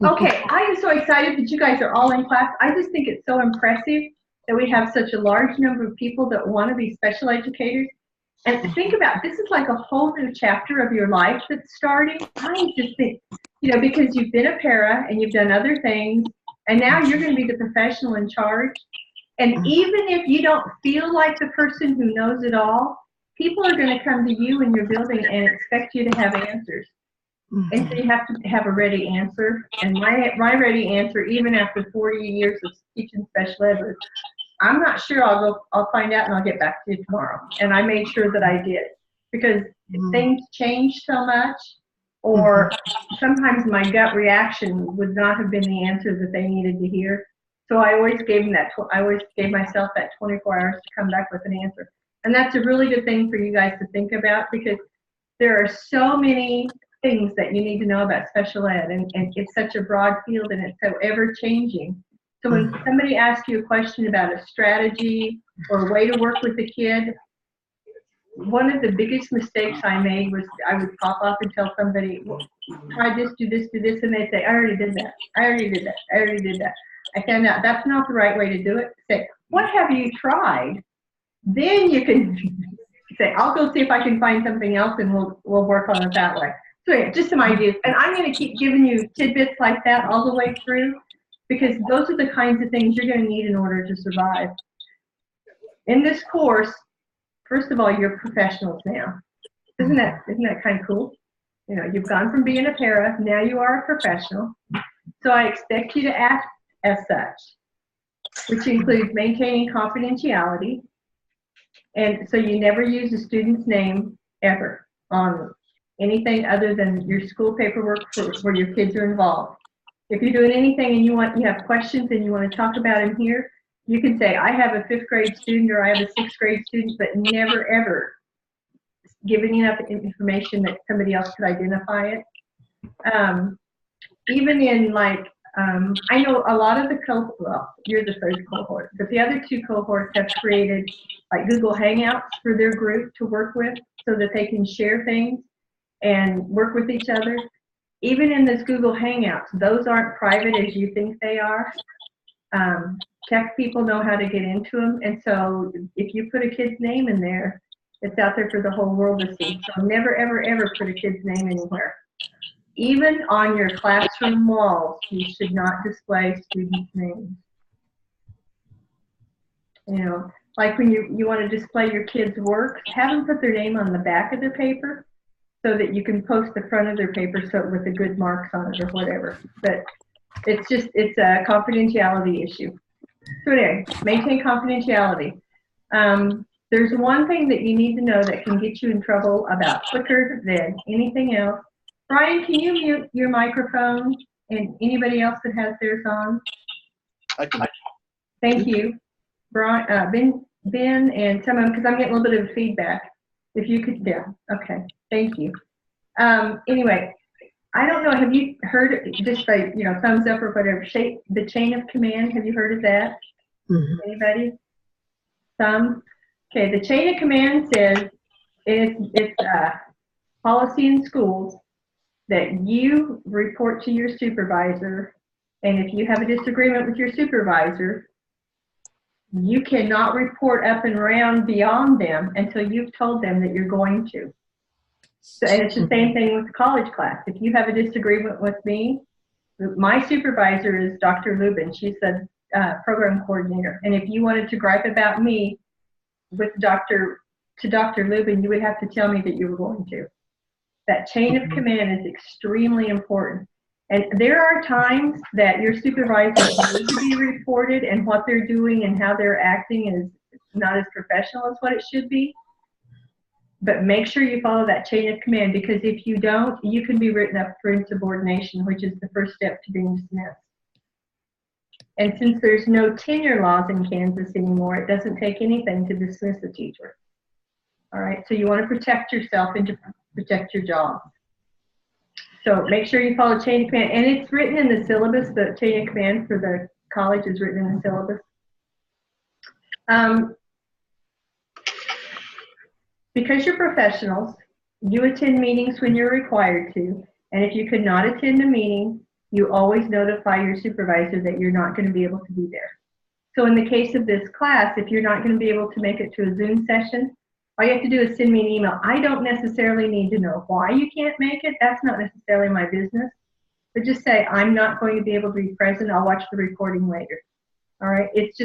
Okay, I am so excited that you guys are all in class. I just think it's so impressive that we have such a large number of people that want to be special educators. And think about, this is like a whole new chapter of your life that's starting. I just think, because you've been a para and you've done other things, and now you're going to be the professional in charge. And even if you don't feel like the person who knows it all, people are going to come to you in your building and expect you to have answers. And so you have to have a ready answer. And my ready answer, even after 40 years of teaching special ed, was, I'm not sure. I'll find out and I'll get back to you tomorrow. And I made sure that I did, because things change so much, or sometimes my gut reaction would not have been the answer that they needed to hear. So I always gave them I always gave myself that 24 hours to come back with an answer. And that's a really good thing for you guys to think about, because there are so many things that you need to know about special ed, and it's such a broad field, and it's so ever changing. So when somebody asks you a question about a strategy or a way to work with a kid, one of the biggest mistakes I made was I would pop up and tell somebody, well, try this, do this, and they'd say, I already did that. I already did that. I already did that. I found out that's not the right way to do it. Say, what have you tried? Then you can say, I'll go see if I can find something else, and we'll work on it that way. So yeah, just some ideas. And I'm going to keep giving you tidbits like that all the way through, because those are the kinds of things you're going to need in order to survive. In this course, first of all, you're professionals now. Isn't that kind of cool? You've gone from being a para, now you are a professional. So I expect you to act as such, which includes maintaining confidentiality. And so you never use a student's name ever on anything other than your school paperwork where your kids are involved. If you're doing anything and you have questions and you want to talk about them here, you can say, I have a 5th grade student, or I have a 6th grade student, but never ever giving enough information that somebody else could identify it. Even in I know a lot of the well, you're the 3rd cohort, but the other 2 cohorts have created like Google Hangouts for their group to work with, so that they can share things and work with each other. Even in this Google Hangouts, those aren't private as you think they are. Tech people know how to get into them, and so if you put a kid's name in there, it's out there for the whole world to see. So never, ever, ever put a kid's name anywhere. Even on your classroom walls, you should not display students' names. Like when you want to display your kids' work, have them put their name on the back of their paper, so that you can post the front of their paper with the good marks on it or whatever. But it's a confidentiality issue. So anyway, maintain confidentiality. There's one thing that you need to know that can get you in trouble about quicker than anything else. Brian, can you mute your microphone, and anybody else that has theirs on? I can. Thank you. Brian, Ben, and some of them, because I'm getting a little bit of feedback. If you could, yeah, okay, thank you. Anyway, I don't know, have you heard it, just like, thumbs up or whatever, the chain of command, have you heard of that? Anybody? Some? Okay, the chain of command says, it's policy in schools that you report to your supervisor, and if you have a disagreement with your supervisor, you cannot report up and around beyond them until you've told them that you're going to. So, and it's the same thing with the college class. If you have a disagreement with me, my supervisor is Dr. Lubin. She's the program coordinator. And if you wanted to gripe about me with Dr. Lubin, you would have to tell me that you were going to. That chain of command is extremely important. And there are times that your supervisors need to be reported, and what they're doing and how they're acting is not as professional as what it should be. But make sure you follow that chain of command, because if you don't, you can be written up for insubordination, which is the first step to being dismissed. And since there's no tenure laws in Kansas anymore, it doesn't take anything to dismiss a teacher. All right, so you want to protect yourself and to protect your job. So make sure you follow chain of command, and it's written in the syllabus. The chain of command for the college is written in the syllabus. Because you're professionals, you attend meetings when you're required to, and if you could not attend a meeting, you always notify your supervisor that you're not going to be able to be there. So in the case of this class, if you're not going to be able to make it to a Zoom session, all you have to do is send me an email. I don't necessarily need to know why you can't make it. That's not necessarily my business. But just say, I'm not going to be able to be present. I'll watch the recording later. All right? It's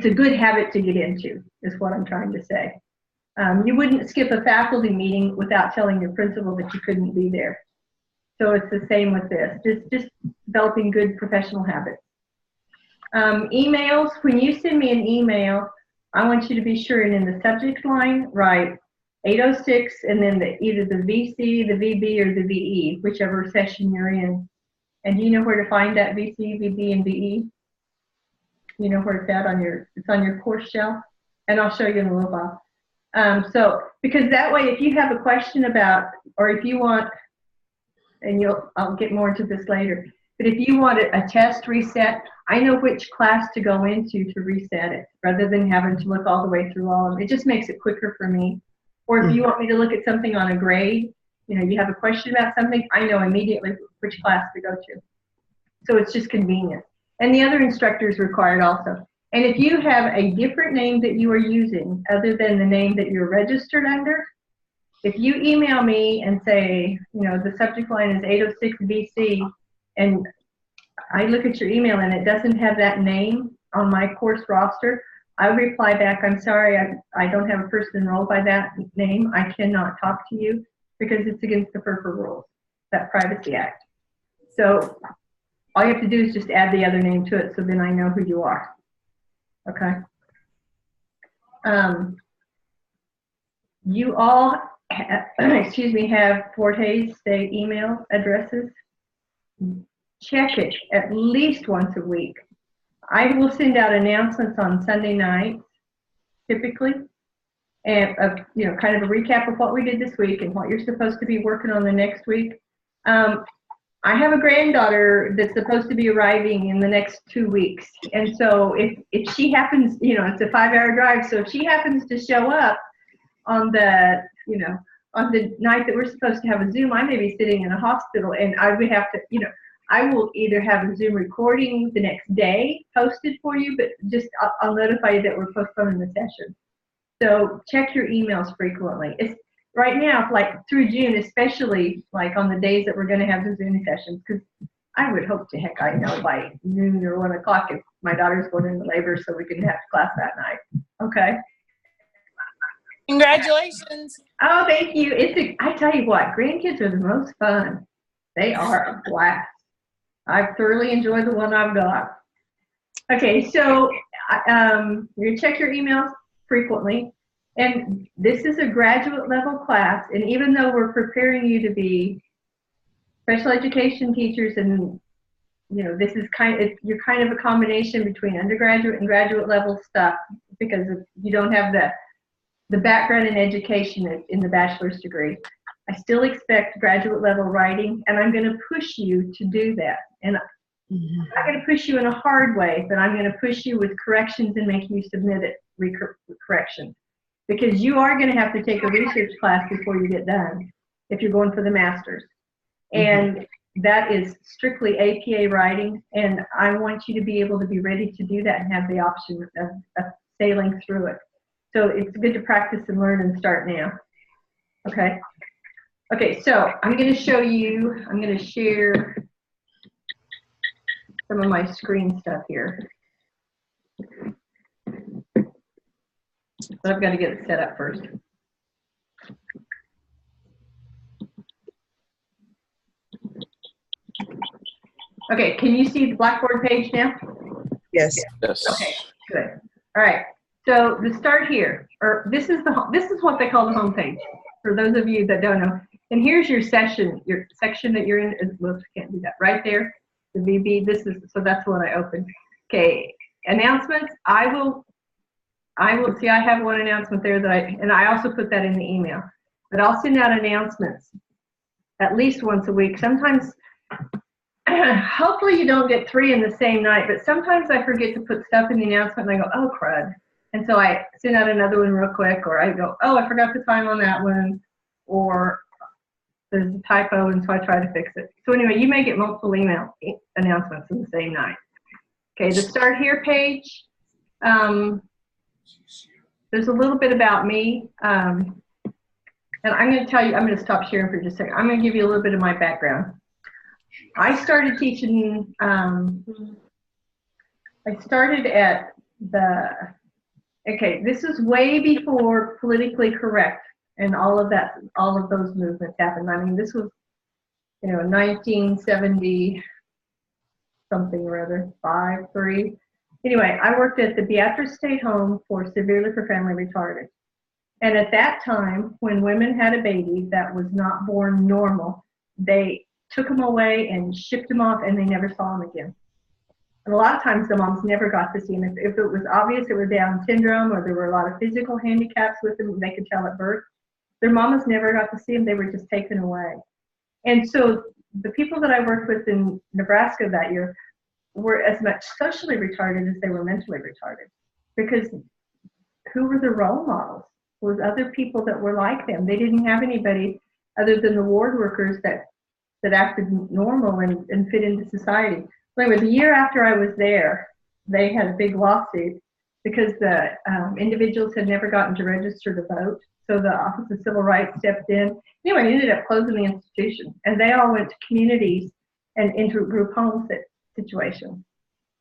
a good habit to get into, is what I'm trying to say. You wouldn't skip a faculty meeting without telling your principal that you couldn't be there. So it's the same with this. Just developing good professional habits. Emails, when you send me an email, I want you to be sure and in the subject line, write 806 and then either the VC, the VB, or the VE, whichever session you're in. And do you know where to find that VC, VB, and VE? You know where it's at it's on your course shelf? And I'll show you in a little while. So, because that way, if you have a question about, or if you want, and I'll get more into this later, but if you want a test reset, I know which class to go into to reset it, rather than having to look all the way through all of them. It just makes it quicker for me. Or if you want me to look at something on a grade, you have a question about something, I know immediately which class to go to. So it's just convenient. And the other instructor is required also. And if you have a different name that you are using other than the name that you're registered under, if you email me and say, the subject line is 806 VC, and I look at your email and it doesn't have that name on my course roster, I reply back, I'm sorry, I don't have a person enrolled by that name. I cannot talk to you because it's against the FERPA rules, that Privacy Act. So all you have to do is just add the other name to it, so then I know who you are. Okay. You all, have Forte State email addresses. Check it at least once a week. I will send out announcements on Sunday nights, typically, and kind of a recap of what we did this week and what you're supposed to be working on the next week. I have a granddaughter that's supposed to be arriving in the next 2 weeks, and so if she happens, it's a 5-hour drive, so if she happens to show up on the on the night that we're supposed to have a Zoom, I may be sitting in a hospital, and I would have to, I will either have a Zoom recording the next day posted for you, but just I'll notify you that we're postponing the session. So check your emails frequently. It's right now, like through June, especially like on the days that we're going to have the Zoom sessions, because I would hope to heck I know by noon or 1 o'clock if my daughter's going into labor so we can have class that night. Okay. Congratulations. Oh, thank you. I tell you what, grandkids are the most fun. They are a blast. I've thoroughly enjoyed the one I've got. Okay, so you check your emails frequently. And this is a graduate level class. And even though we're preparing you to be special education teachers, and this is you're kind of a combination between undergraduate and graduate level stuff, because you don't have the background in education in the bachelor's degree. I still expect graduate level writing, and I'm going to push you to do that. And I'm not going to push you in a hard way, but I'm going to push you with corrections and make you submit it, corrections. Because you are going to have to take a research class before you get done if you're going for the master's. And that is strictly APA writing, and I want you to be able to be ready to do that and have the option of sailing through it. So it's good to practice and learn and start now. Okay? Okay, so I'm going to I'm going to share some of my screen stuff here. But I've got to get it set up first. Okay, can you see the Blackboard page now? Yes. Yes. Okay, good. All right. So to start here, this is what they call the home page. For those of you that don't know, and here's your section that you're in. Whoops, can't do that. Right there, the VB. So that's what I opened. Okay, announcements. I will see. I have one announcement there and I also put that in the email. But I'll send out announcements at least once a week. Sometimes, hopefully you don't get 3 in the same night. But sometimes I forget to put stuff in the announcement, and I go, oh crud. And so I send out another one real quick, or I go, oh, I forgot the time on that one, or there's a typo, and so I try to fix it. So anyway, you may get multiple email announcements in the same night. Okay, the Start Here page, there's a little bit about me, and I'm going to tell you, I'm going to stop sharing for just a second. I'm going to give you a little bit of my background. I started teaching, I started at okay, this is way before politically correct and all of those movements happened. I mean, this was, 1970 something or other, 3. Anyway, I worked at the Beatrice State Home for Severely for Family Retarded. And at that time, when women had a baby that was not born normal, they took them away and shipped them off, and they never saw them again. And a lot of times the moms never got to see them. If it was obvious it was Down syndrome or there were a lot of physical handicaps with them, they could tell at birth. Their mamas never got to see them. They were just taken away. And so the people that I worked with in Nebraska that year were as much socially retarded as they were mentally retarded, because who were the role models? Was other people that were like them. They didn't have anybody other than the ward workers that acted normal and fit into society. Anyway, the year after I was there, they had a big lawsuit because the individuals had never gotten to register to vote. So the Office of Civil Rights stepped in. Anyway, they ended up closing the institution, and they all went to communities and into group home situations.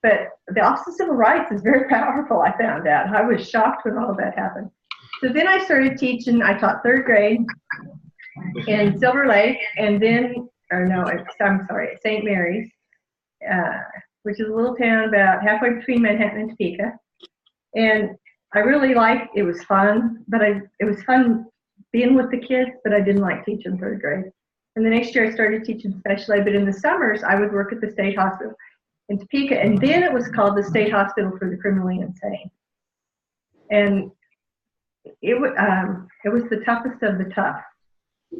But the Office of Civil Rights is very powerful, I found out. I was shocked when all of that happened. So then I started teaching. I taught 3rd grade in Silver Lake, and then, I'm sorry, at St. Mary's, which is a little town about halfway between Manhattan and Topeka. And I really liked, it was fun, but it was fun being with the kids, but I didn't like teaching 3rd grade. And the next year I started teaching special ed, but in the summers I would work at the state hospital in Topeka, and then it was called the State Hospital for the Criminally Insane. And it was the toughest of the tough.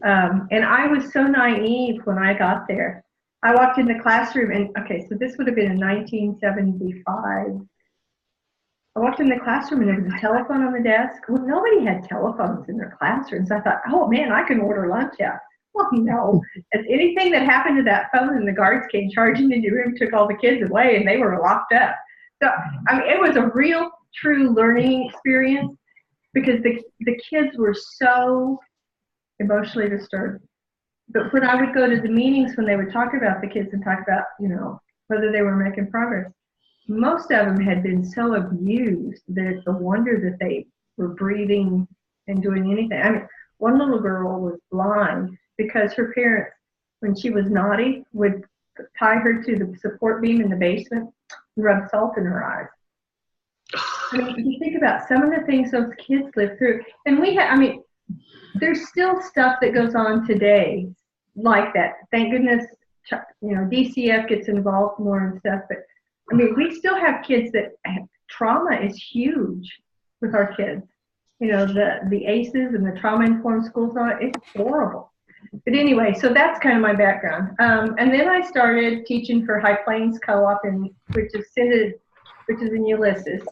And I was so naive when I got there. I walked in the classroom, and okay, so this would have been in 1975. I walked in the classroom, and there was a telephone on the desk. Well, nobody had telephones in their classrooms. I thought, oh man, I can order lunch out. Well, no. As anything that happened to that phone, and the guards came charging into the room, took all the kids away, and they were locked up. So, I mean, it was a real, true learning experience, because the kids were so emotionally disturbed. But when I would go to the meetings, when they would talk about the kids and talk about, whether they were making progress, most of them had been so abused that it's a wonder that they were breathing and doing anything. I mean, one little girl was blind because her parents, when she was naughty, would tie her to the support beam in the basement and rub salt in her eyes. I mean, you think about some of the things those kids live through. And there's still stuff that goes on today like that. Thank goodness, DCF gets involved more and stuff. But, I mean, we still have kids that trauma is huge with our kids. The ACEs and the trauma-informed schools, it's horrible. But anyway, so that's kind of my background. And then I started teaching for High Plains Co-op, which is in Ulysses.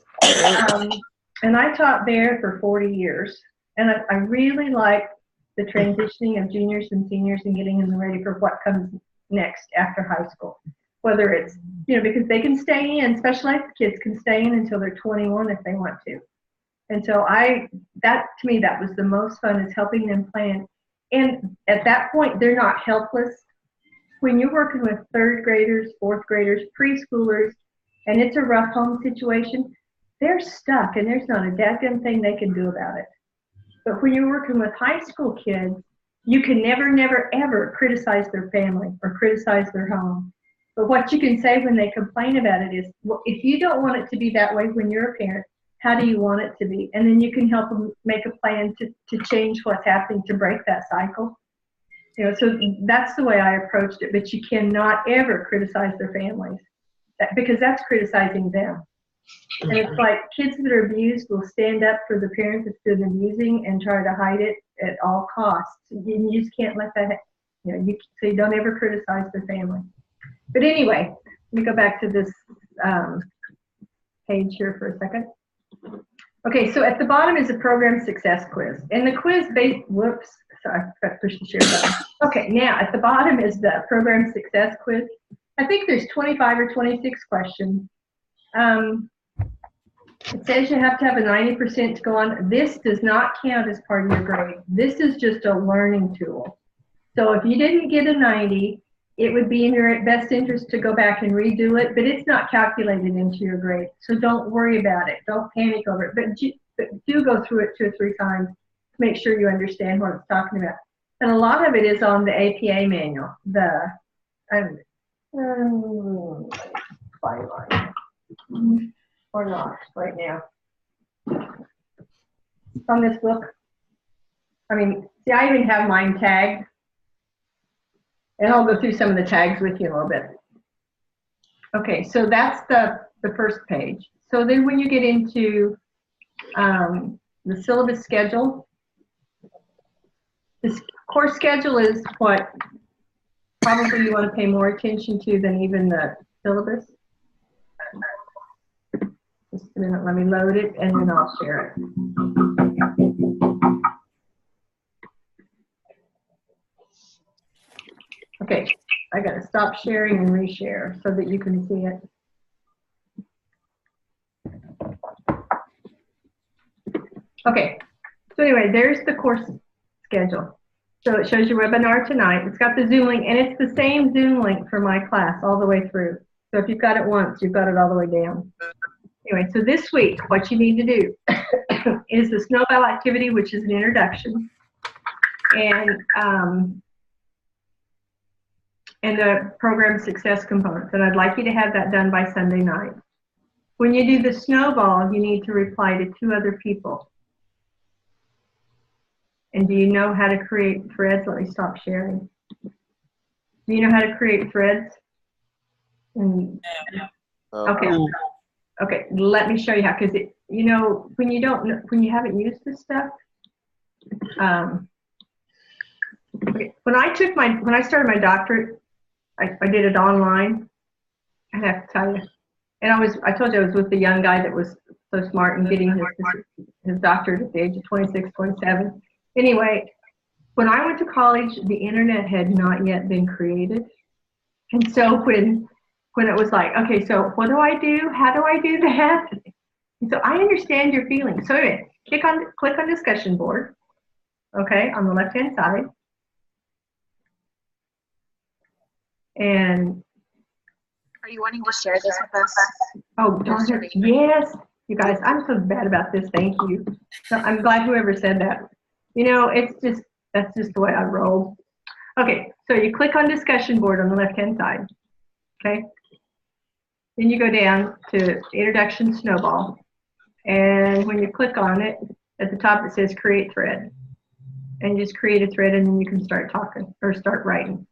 And I taught there for 40 years. And I really like the transitioning of juniors and seniors and getting them ready for what comes next after high school. Whether it's, because they can stay in, special ed kids can stay in until they're 21 if they want to. And so to me, that was the most fun, is helping them plan. And at that point, they're not helpless. When you're working with 3rd graders, 4th graders, preschoolers, and it's a rough home situation, they're stuck, and there's not a dadgum thing they can do about it. But when you're working with high school kids, you can never, never, ever criticize their family or criticize their home. But what you can say when they complain about it is, well, if you don't want it to be that way when you're a parent, how do you want it to be? And then you can help them make a plan to change what's happening, to break that cycle. So that's the way I approached it. But you cannot ever criticize their families, because that's criticizing them. And it's like kids that are abused will stand up for the parents that's been abusing and try to hide it at all costs. You just can't let that, so you don't ever criticize their family. But anyway, let me go back to this page here for a second. Okay, so at the bottom is a program success quiz. And the quiz sorry, I forgot to push the share button. Okay, now at the bottom is the program success quiz. I think there's 25 or 26 questions. It says you have to have a 90% to go on. This does not count as part of your grade. This is just a learning tool. So if you didn't get a 90, it would be in your best interest to go back and redo it, but it's not calculated into your grade. So don't worry about it. Don't panic over it. But do go through it 2 or 3 times to make sure you understand what it's talking about. And a lot of it is on the APA manual. Byline. Or not right now. It's on this book. I mean, see, I even have mine tagged. And I'll go through some of the tags with you a little bit. Okay, so that's the first page. So then when you get into the syllabus schedule, this course schedule is what probably you want to pay more attention to than even the syllabus. Just a minute, let me load it and then I'll share it. Okay, I gotta stop sharing and reshare so that you can see it. Okay, so anyway, there's the course schedule. So it shows your webinar tonight. It's got the Zoom link, and it's the same Zoom link for my class all the way through. So if you've got it once, you've got it all the way down. Anyway, so this week, what you need to do is the snowball activity, which is an introduction, and the program success components. And I'd like you to have that done by Sunday night. When you do the snowball, you need to reply to 2 other people. And do you know how to create threads? Let me stop sharing. Do you know how to create threads? Okay. Okay, let me show you how, because you know, when you haven't used this stuff, okay, when I started my doctorate, I did it online. I have to tell you, and I told you I was with the young guy that was so smart and getting his doctorate at the age of 26, 27. Anyway, when I went to college, the internet had not yet been created, and so when it was like, okay, so what do I do? How do I do that? And so I understand your feelings. So anyway, click on discussion board, okay, on the left-hand side. And are you wanting to share this with us? Oh, darn it. Yes. You guys, I'm so bad about this. Thank you. So I'm glad whoever said that. You know, that's just the way I roll. Okay, so you click on discussion board on the left-hand side, okay? Then you go down to Introduction Snowball, and when you click on it, at the top it says Create Thread, and you just create a thread, and then you can start talking or start writing.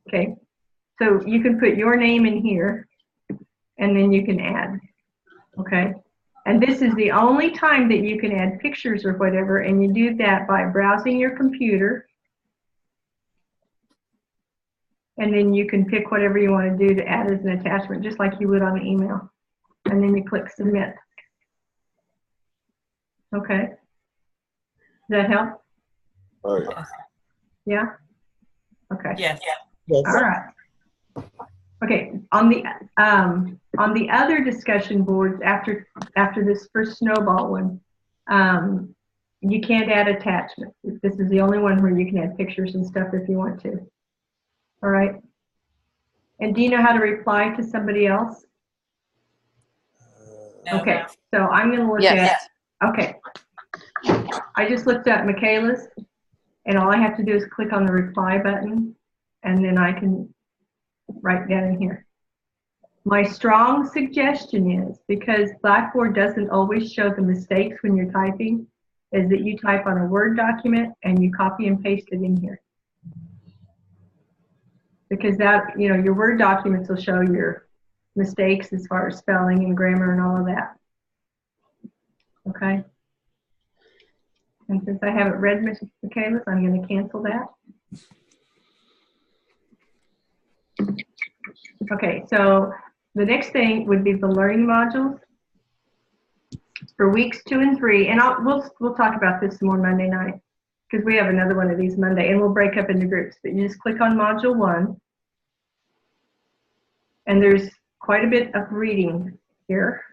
Okay, so you can put your name in here, and then you can add. Okay, and this is the only time that you can add pictures or whatever, and you do that by browsing your computer. And then you can pick whatever you want to do to add as an attachment, just like you would on an email. And then you click Submit. Okay. Does that help? Oh, yeah. Yeah? Okay. Yes. Yes. All right. Okay. On the other discussion boards after this first snowball one, you can't add attachments. This is the only one where you can add pictures and stuff if you want to. All right. And do you know how to reply to somebody else? No, Okay. no. So I'm going to look at. Okay. I just looked at Michaela's, and all I have to do is click on the reply button, and then I can write down in here. My strong suggestion is, because Blackboard doesn't always show the mistakes when you're typing, is that you type on a Word document and you copy and paste it in here. Because that, you know, your Word documents will show your mistakes as far as spelling and grammar and all of that. Okay? And since I haven't read Miss Michaela's, I'm going to cancel that. Okay, so the next thing would be the learning modules for weeks 2 and 3, and we'll talk about this more Monday night, because we have another one of these Monday, and we'll break up into groups. But you just click on Module 1, and there's quite a bit of reading here.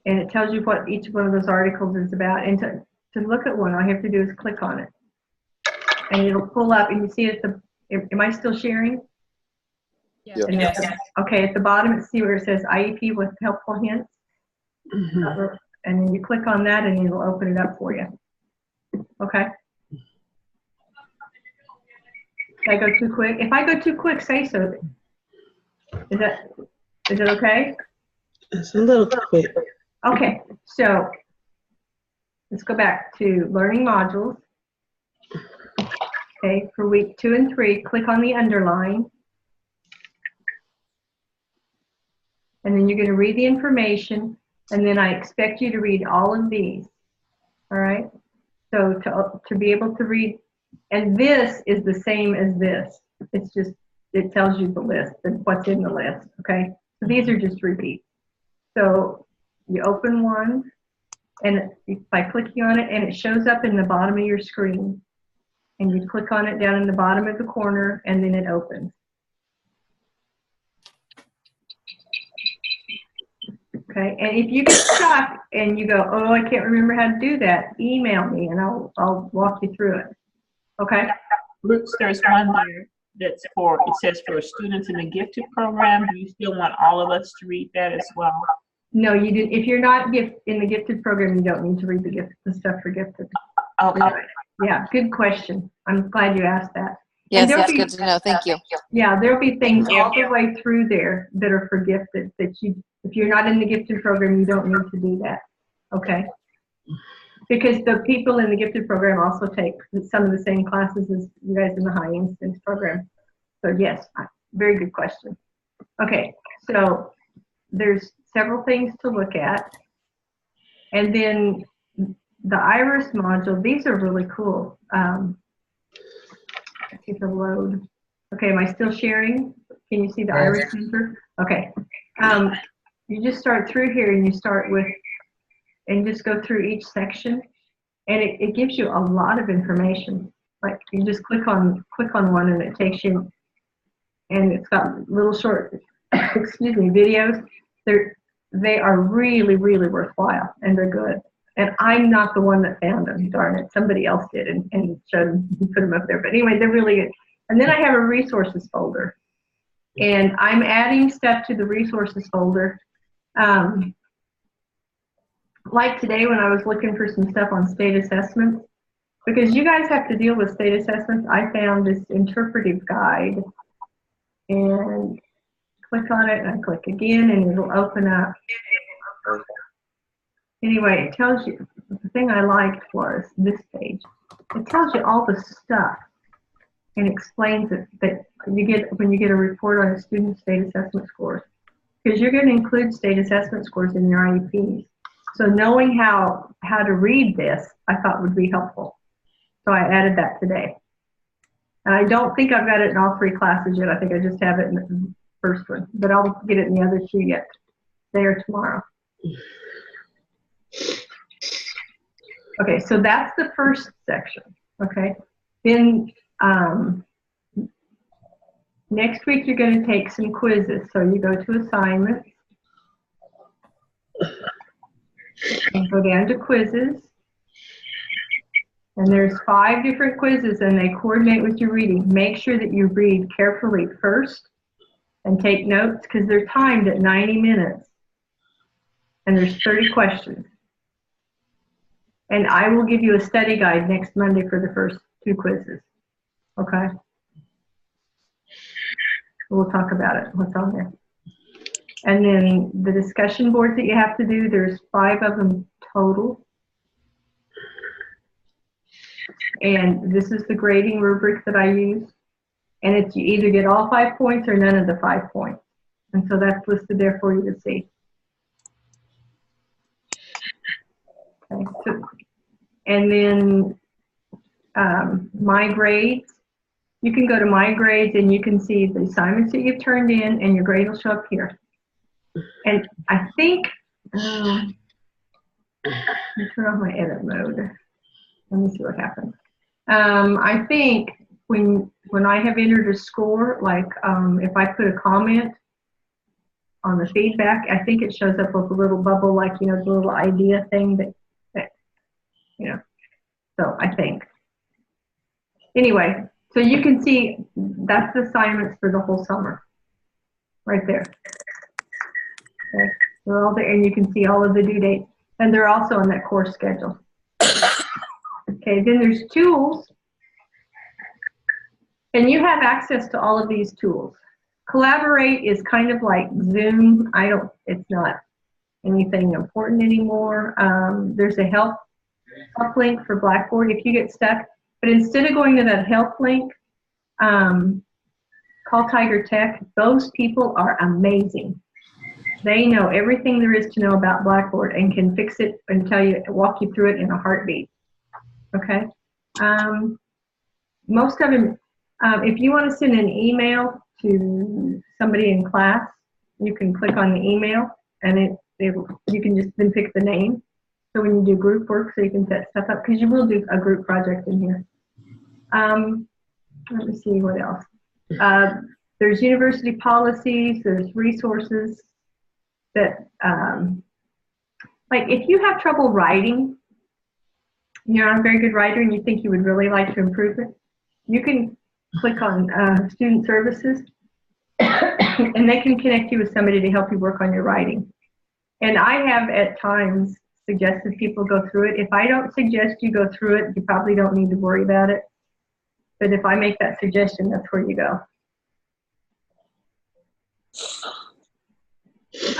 And it tells you what each one of those articles is about. And to look at one, all you have to do is click on it. And it'll pull up, and you see at the, am I still sharing? Yes. Yes. Okay, at the bottom, see where it says IEP with helpful hints? Mm-hmm. And then you click on that, and it'll open it up for you. Okay? Did I go too quick? If I go too quick, say so. Is it okay? It's a little quick. Okay, so let's go back to learning modules. Okay, for week 2 and 3, click on the underline. And then you're going to read the information, and then I expect you to read all of these. All right? So to be able to read, and this is the same as this. It's just, it tells you the list and what's in the list, okay? So these are just repeats. So you open one, and by clicking on it, and it shows up in the bottom of your screen. And you click on it down in the bottom of the corner, and then it opens. Okay, and if you get stuck and you go, oh, I can't remember how to do that, email me and I'll walk you through it. Okay? Brooks, there's one there that's for, it says for students in the gifted program. Do you still want all of us to read that as well? No, you do. If you're not in the gifted program, you don't need to read the stuff for gifted. Okay. Yeah, good question. I'm glad you asked that. Yes, that's good to know. Thank you. Yeah, there'll be things all the way through there that are for gifted that you, if you're not in the gifted program, you don't need to do that. Okay? Because the people in the gifted program also take some of the same classes as you guys in the high instance program. So yes, very good question. Okay, so there's several things to look at. And then the IRIS module, these are really cool. Let's see the load. Okay, am I still sharing? Can you see the IRIS sensor? Okay. You just start through here and you start with, and just go through each section, and it gives you a lot of information. Like you just click on one and it takes you, and it's got little short, excuse me, videos. They are really, really worthwhile, and they're good. And I'm not the one that found them, darn it. Somebody else did and showed them, put them up there. But anyway, they're really good. And then I have a resources folder. And I'm adding stuff to the resources folder. Like today when I was looking for some stuff on state assessments, because you guys have to deal with state assessments, I found this interpretive guide. And click on it, and I click again, and it'll open up. Anyway, it tells you, the thing I liked was this page. It tells you all the stuff and explains it that you get when you get a report on a student's state assessment scores. Because you're going to include state assessment scores in your IEPs. So knowing how to read this, I thought would be helpful. So I added that today. And I don't think I've got it in all 3 classes yet. I think I just have it in the first one. But I'll get it in the other 2 yet, today or tomorrow. Okay, so that's the first section, okay? Then next week you're going to take some quizzes. So you go to assignments and go down to quizzes. And there's 5 different quizzes and they coordinate with your reading. Make sure that you read carefully first and take notes because they're timed at 90 minutes. And there's 30 questions. And I will give you a study guide next Monday for the first 2 quizzes. Okay? We'll talk about it, what's on there. And then the discussion boards that you have to do, there's 5 of them total. And this is the grading rubric that I use. And it's you either get all 5 points or none of the 5 points. And so that's listed there for you to see. Okay, so, and then My Grades. You can go to My Grades and you can see the assignments that you've turned in and your grade will show up here. And I think, let me turn off my edit mode. Let me see what happens. I think when I have entered a score, like if I put a comment on the feedback, I think it shows up with a little bubble, like, you know, the little idea thing that you know, so I think. Anyway, so you can see that's the assignments for the whole summer, right there. Okay, they're all there, and you can see all of the due dates, and they're also on that course schedule. Okay, then there's tools, and you have access to all of these tools. Collaborate is kind of like Zoom. It's not anything important anymore. There's a help link for Blackboard if you get stuck. But instead of going to that help link, call Tiger Tech. Those people are amazing. They know everything there is to know about Blackboard and can fix it and walk you through it in a heartbeat. Okay? Most of them, if you want to send an email to somebody in class, you can click on the email and you can just then pick the name. So when you do group work, so you can set stuff up, because you will do a group project in here. Let me see what else. There's university policies, there's resources that, like if you have trouble writing, you're not a very good writer and you think you would really like to improve it, you can click on student services and they can connect you with somebody to help you work on your writing. And I have at times suggested people go through it. If I don't suggest you go through it, you probably don't need to worry about it. But if I make that suggestion, that's where you go.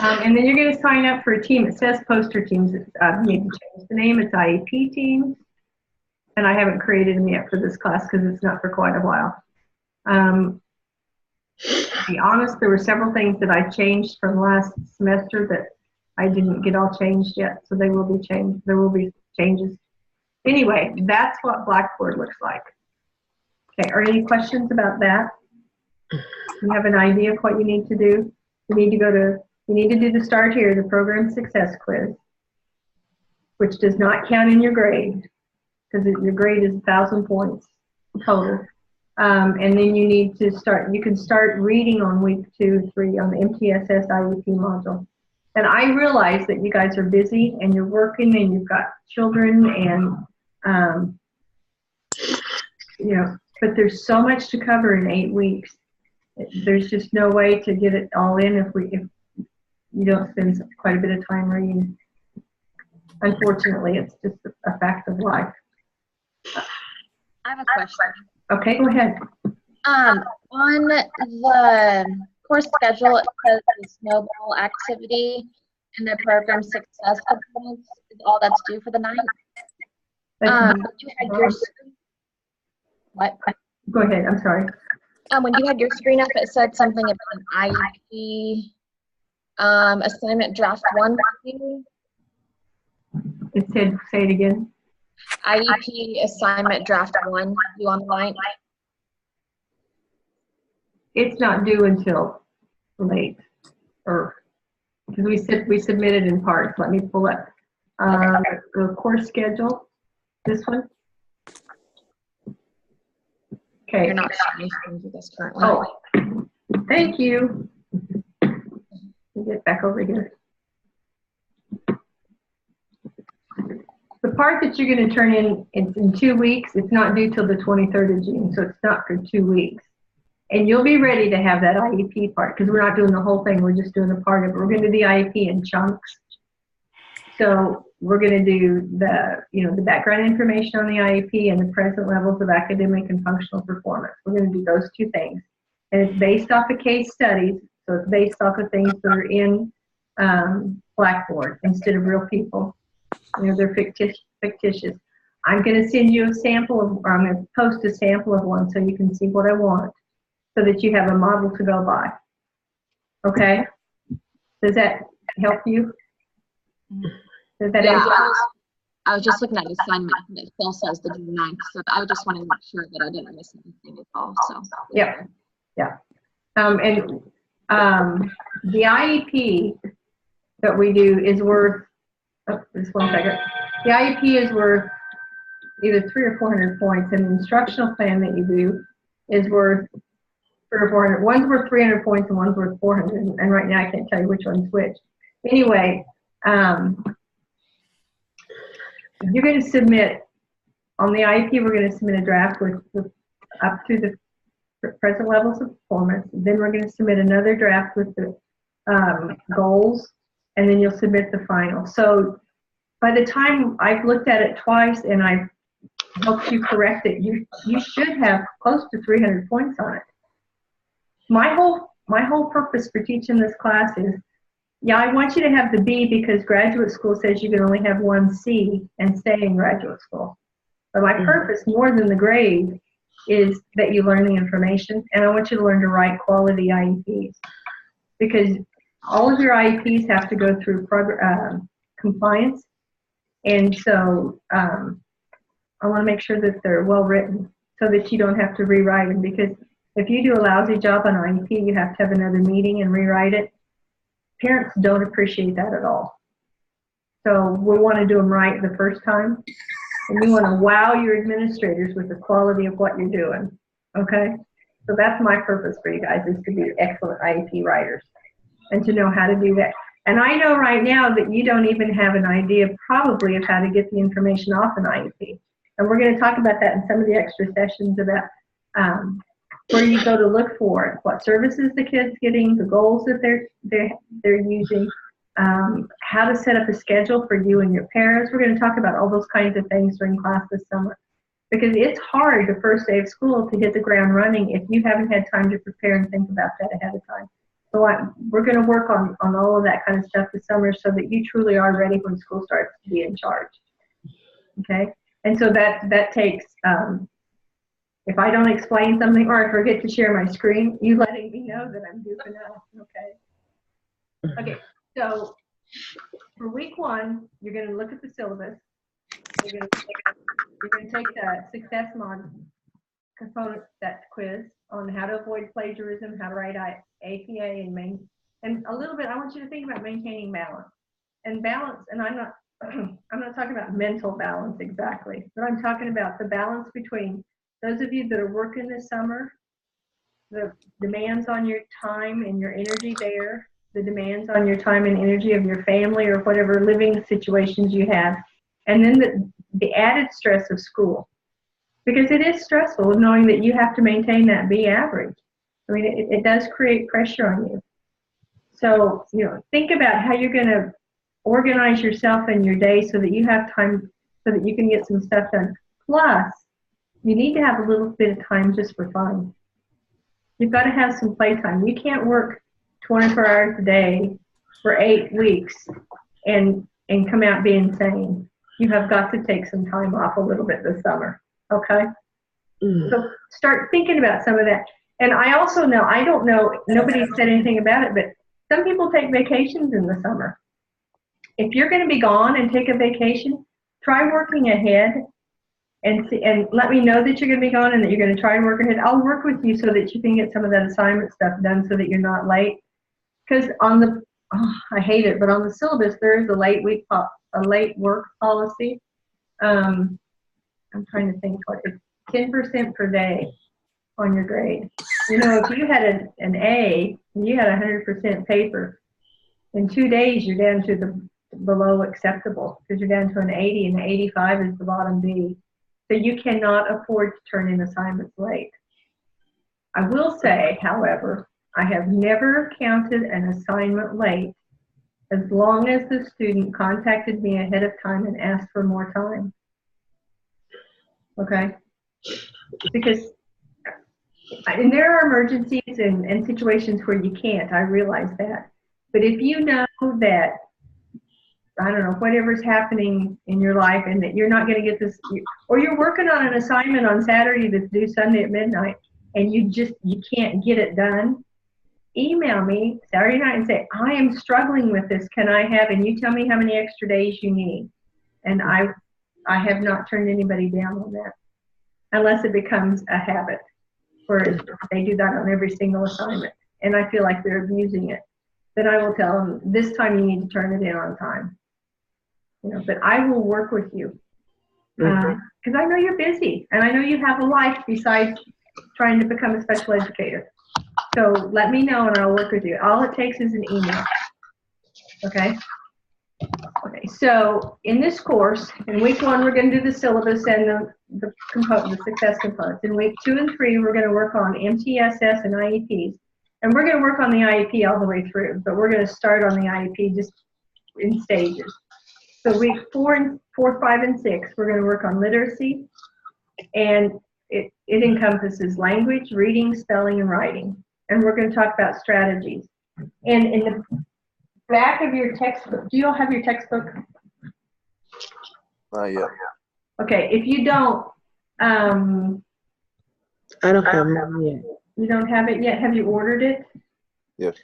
And then you're going to sign up for a team. It says poster teams. You need to change the name. It's IEP teams. And I haven't created them yet for this class because it's not for quite a while. To be honest, there were several things that I changed from last semester that I didn't get all changed yet, so they will be changed. There will be changes. Anyway, that's what Blackboard looks like. Okay, are any questions about that? You have an idea of what you need to do? You need to do the start here, the program success quiz, which does not count in your grade, because your grade is 1,000 points total. And then you need to you can start reading on week 2, 3 on the MTSS IEP module. And I realize that you guys are busy and you're working and you've got children and, you know, but there's so much to cover in 8 weeks. There's just no way to get it all in if you don't spend quite a bit of time reading. Unfortunately, it's just a fact of life. I have a question. Okay, go ahead. On the course schedule, it says the snowball activity and the program success components is all that's due for the night. You had your what? Go ahead. I'm sorry. When you had your screen up, it said something about an IEP assignment draft 1. It said, say it again. IEP assignment draft 1 due on the 9th. It's not due until late, or because we submitted in parts. Let me pull up the course schedule. This one. Okay. You're not showing screens with this currently. Oh, thank you. Let me get back over here. The part that you're going to turn in, it's in 2 weeks. It's not due till the 23rd of June, so it's not for 2 weeks. And you'll be ready to have that IEP part, because we're not doing the whole thing. We're just doing a part of it. We're going to do the IEP in chunks. So we're going to do the background information on the IEP and the present levels of academic and functional performance. We're going to do those 2 things. And it's based off of case studies, so it's based off of things that are in Blackboard instead of real people. You know, they're fictitious. I'm going to send you a sample of, or I'm going to post a sample of one so you can see what I want, so that you have a model to go by. Okay? Does that help you? Does that Yeah, help? I was just looking at the assignment and it still says the June 9th, so I just wanted to make sure that I didn't miss anything at all. So Yeah. The IEP that we do is worth, just one second. The IEP is worth either 300 or 400 points, and the instructional plan that you do is worth 300 or 400. One's worth 300 points and one's worth 400, and right now I can't tell you which one's which. Anyway, you're going to submit, on the IEP, we're going to submit a draft with up to the present levels of performance. Then we're going to submit another draft with the goals, and then you'll submit the final. So by the time I've looked at it twice and I've helped you correct it, you should have close to 300 points on it. My whole purpose for teaching this class is, yeah, I want you to have the B because graduate school says you can only have one C and stay in graduate school. But my purpose, more than the grade, is that you learn the information, and I want you to learn to write quality IEPs, because all of your IEPs have to go through compliance, and so I want to make sure that they're well written so that you don't have to rewrite them, because if you do a lousy job on IEP, you have to have another meeting and rewrite it. Parents don't appreciate that at all. So we want to do them right the first time. And you want to wow your administrators with the quality of what you're doing, okay? So that's my purpose for you guys, is to be excellent IEP writers and to know how to do that. And I know right now that you don't even have an idea probably of how to get the information off an IEP. And we're going to talk about that in some of the extra sessions about where you go to look for it, what services the kid's getting, the goals that they're using, how to set up a schedule for you and your parents. We're going to talk about all those kinds of things during class this summer, because it's hard the first day of school to hit the ground running if you haven't had time to prepare and think about that ahead of time. So we're going to work on all of that kind of stuff this summer so that you truly are ready when school starts to be in charge. Okay? And so that takes, if I don't explain something or I forget to share my screen, you letting me know that I'm goofing out. Okay? Okay. So for week 1, you're going to look at the syllabus. You're going to take the success mod component, that quiz on how to avoid plagiarism, how to write APA, and a little bit. I want you to think about maintaining balance. And balance, and I'm not talking about mental balance exactly, but I'm talking about the balance between those of you that are working this summer, the demands on your time and your energy there, the demands on your time and energy of your family or whatever living situations you have, and then the added stress of school. Because it is stressful knowing that you have to maintain that B average. I mean, it does create pressure on you. So, think about how you're going to organize yourself in your day so that you have time, so that you can get some stuff done. Plus, you need to have a little bit of time just for fun. You've got to have some playtime. You can't work 24 hours a day for 8 weeks and come out being sane. You have got to take some time off a little bit this summer, okay? So start thinking about some of that. And I also know, I don't know, nobody said anything about it, but some people take vacations in the summer. If you're going to be gone and take a vacation, try working ahead and let me know that you're going to be gone and that you're going to try and work ahead. I'll work with you so that you can get some of that assignment stuff done so that you're not late. Because on the, I hate it, but on the syllabus there is a late work policy. I'm trying to think what it's 10% per day on your grade. If you had an A and you had 100% paper, in 2 days you're down to the below acceptable, because you're down to an 80 and the 85 is the bottom B. So you cannot afford to turn in assignments late. I will say, however, I have never counted an assignment late as long as the student contacted me ahead of time and asked for more time. Okay? Because and there are emergencies and situations where you can't, I realize that. But if you know that, I don't know, whatever's happening in your life and that you're not going to get this, or you're working on an assignment on Saturday that's due Sunday at midnight and you can't get it done, email me Saturday night and say, I am struggling with this. Can I have, and you tell me how many extra days you need. And I have not turned anybody down on that unless it becomes a habit where they do that on every single assignment. And I feel like they're abusing it. Then I will tell them, this time you need to turn it in on time. But I will work with you. Because I know you're busy, and I know you have a life besides trying to become a special educator. So let me know, and I'll work with you. All it takes is an email. Okay? Okay, so in this course, in week 1, we're going to do the syllabus and the success components. In week 2 and 3, we're going to work on MTSS and IEPs. And we're going to work on the IEP all the way through, but we're going to start on the IEP just in stages. So week 4, 5, and 6, we're going to work on literacy, and it encompasses language, reading, spelling, and writing. And we're going to talk about strategies. And in the back of your textbook, do you all have your textbook? Not yet. Okay, if you don't, I don't have mine yet. you don't have it yet, have you ordered it? Yes.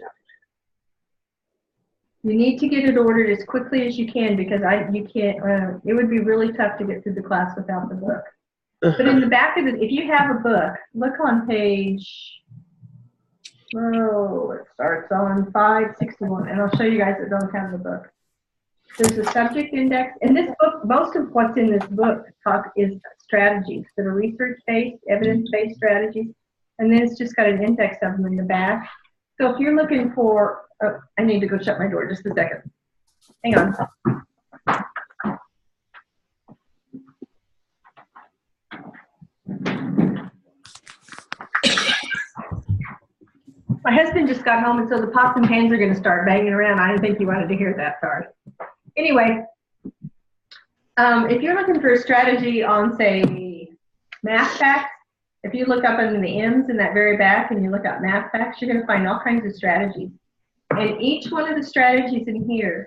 You need to get it ordered as quickly as you can, because you can't, it would be really tough to get through the class without the book. But in the back of it, if you have a book, look on page, it starts on 561, and I'll show you guys that don't have the book. There's a subject index, and this book, most of what's in this book is strategies that are research-based, evidence-based strategies, and then it's just got an index of them in the back. So if you're looking for, I need to go shut my door just a second. Hang on. My husband just got home, and so the pots and pans are going to start banging around. I didn't think you wanted to hear that, sorry. Anyway, if you're looking for a strategy on, say, math facts, if you look up in the M's in that very back and you look up math facts, you're going to find all kinds of strategies. And each one of the strategies in here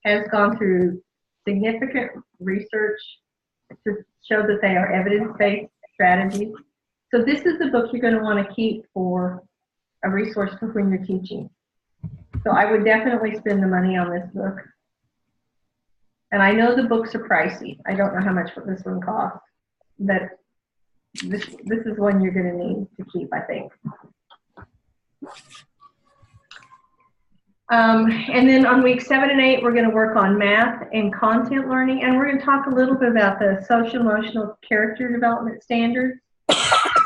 has gone through significant research to show that they are evidence-based strategies. So this is the book you're going to want to keep for a resource for when you're teaching. So I would definitely spend the money on this book. And I know the books are pricey. I don't know how much this one costs, but this is one you're going to need to keep, I think. And then on week 7 and 8, we're going to work on math and content learning, and we're going to talk a little bit about the social emotional character development standards.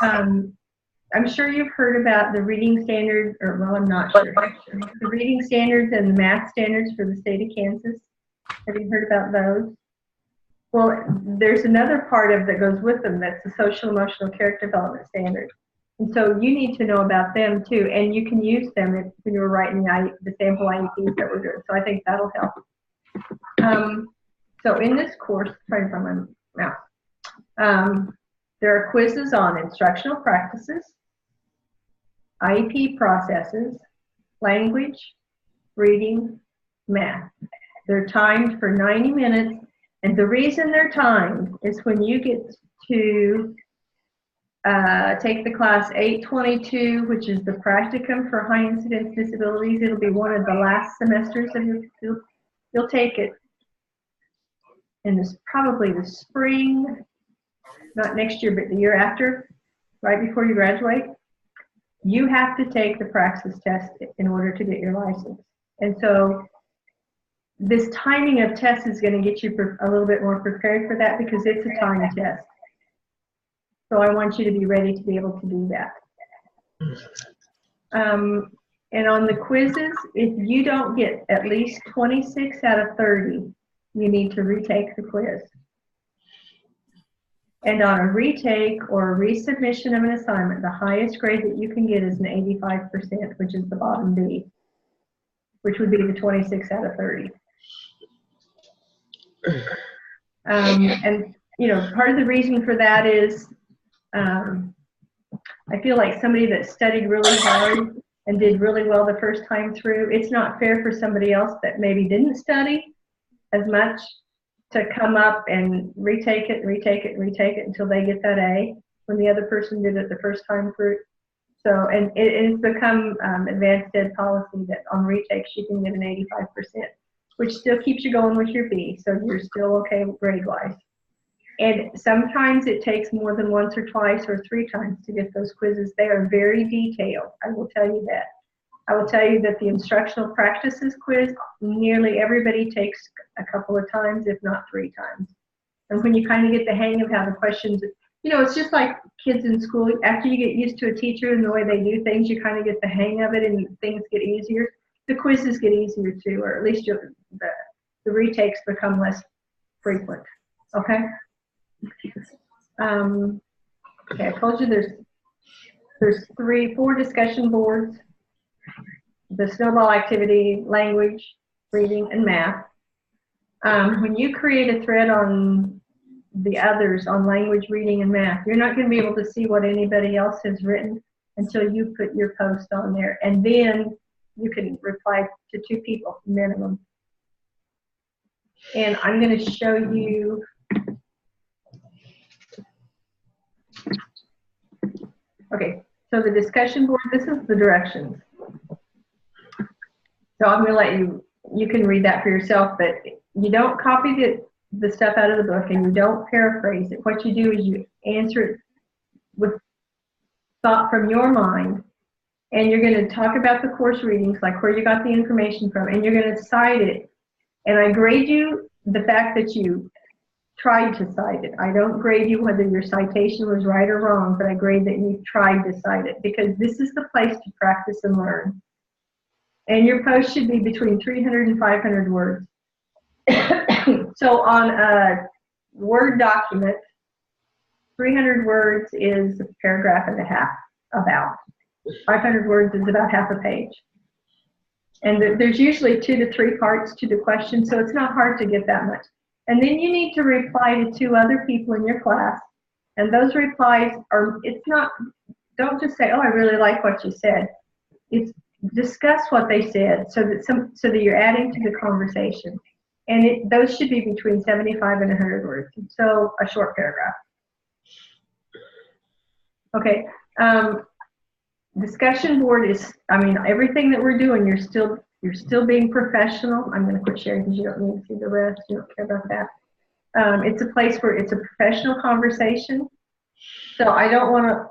I'm sure you've heard about the reading standards, or well, I'm not sure. The reading standards and the math standards for the state of Kansas. Have you heard about those? Well, there's another part of that goes with them, that's the social emotional character development standards. And so you need to know about them too, and you can use them when you're writing the sample IEPs that we're doing. So I think that'll help. So in this course, trying to find my mouse. There are quizzes on instructional practices, IEP processes, language, reading, math. They're timed for 90 minutes, and the reason they're timed is when you get to take the class 822, which is the practicum for high incidence disabilities. It'll be one of the last semesters, and you'll take it in this, probably the spring, not next year, but the year after, right before you graduate. You have to take the praxis test in order to get your license. And so this timing of tests is going to get you a little bit more prepared for that, because it's a timed test. So I want you to be ready to be able to do that. And on the quizzes, if you don't get at least 26 out of 30, you need to retake the quiz. And on a retake or a resubmission of an assignment, the highest grade that you can get is an 85%, which is the bottom B, which would be the 26 out of 30. And you know, part of the reason for that is I feel like somebody that studied really hard and did really well the first time through, it's not fair for somebody else that maybe didn't study as much to come up and retake it until they get that A when the other person did it the first time through. So, and it's become advanced ed policy that on retakes you can get an 85%, which still keeps you going with your B, so you're still okay grade-wise. And sometimes it takes more than once or twice or 3 times to get those quizzes. They are very detailed, I will tell you that. I will tell you that the instructional practices quiz, nearly everybody takes a couple of times, if not 3 times. And when you kind of get the hang of how the questions, it's just like kids in school. After you get used to a teacher and the way they do things, you kind of get the hang of it and things get easier. The quizzes get easier too, or at least the retakes become less frequent. Okay? Okay, I told you there's 4 discussion boards. The snowball activity, language, reading, and math. When you create a thread on the others, on language, reading, and math, you're not going to be able to see what anybody else has written until you put your post on there. And then you can reply to 2 people minimum. And I'm going to show you. Okay, so the discussion board, this is the directions. So I'm going to let you can read that for yourself, but you don't copy the stuff out of the book and you don't paraphrase it. What you do is you answer it with thought from your mind, and you're going to talk about the course readings, like where you got the information from, and you're going to cite it. And I grade you the fact that you tried to cite it. I don't grade you whether your citation was right or wrong, but I grade that you tried to cite it, because this is the place to practice and learn. And your post should be between 300 and 500 words. So on a Word document, 300 words is a paragraph and a half, about. 500 words is about half a page. And there's usually 2 to 3 parts to the question, so it's not hard to get that much. And then you need to reply to 2 other people in your class. And those replies don't just say, oh, I really like what you said. It's discuss what they said so that you're adding to the conversation. And those should be between 75 and 100 words. So a short paragraph. Okay. Discussion board is, everything that we're doing, you're still being professional. I'm going to quit sharing because you don't need to see the rest. You don't care about that. It's a place where it's a professional conversation. So I don't want to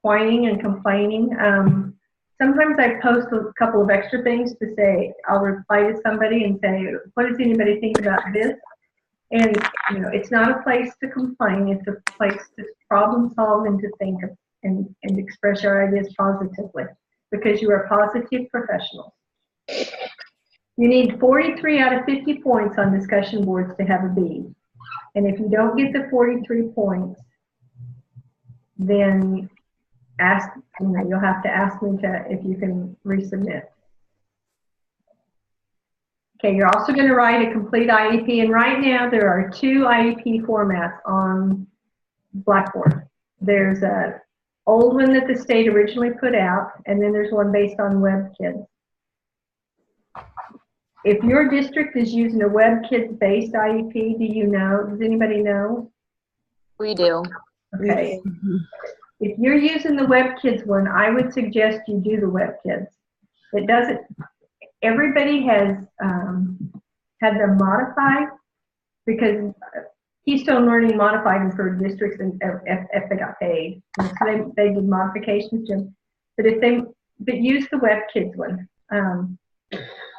whining and complaining. Sometimes I post a couple of extra things to say, I'll reply to somebody and say, what does anybody think about this? And, it's not a place to complain. It's a place to problem solve and to think and express your ideas positively, because you are positive professionals. You need 43 out of 50 points on discussion boards to have a B. And if you don't get the 43 points, then you'll have to ask me if you can resubmit. Okay, you're also going to write a complete IEP, and right now there are 2 IEP formats on Blackboard. There's an old one that the state originally put out, and then there's one based on WebKids. If your district is using a WebKids based IEP, does anybody know? We do. Okay. If you're using the WebKids one, I would suggest you do the WebKids. It doesn't, everybody has had them modified, because Keystone Learning modified them for districts and if they got paid. So they did modifications to them. But use the WebKids one,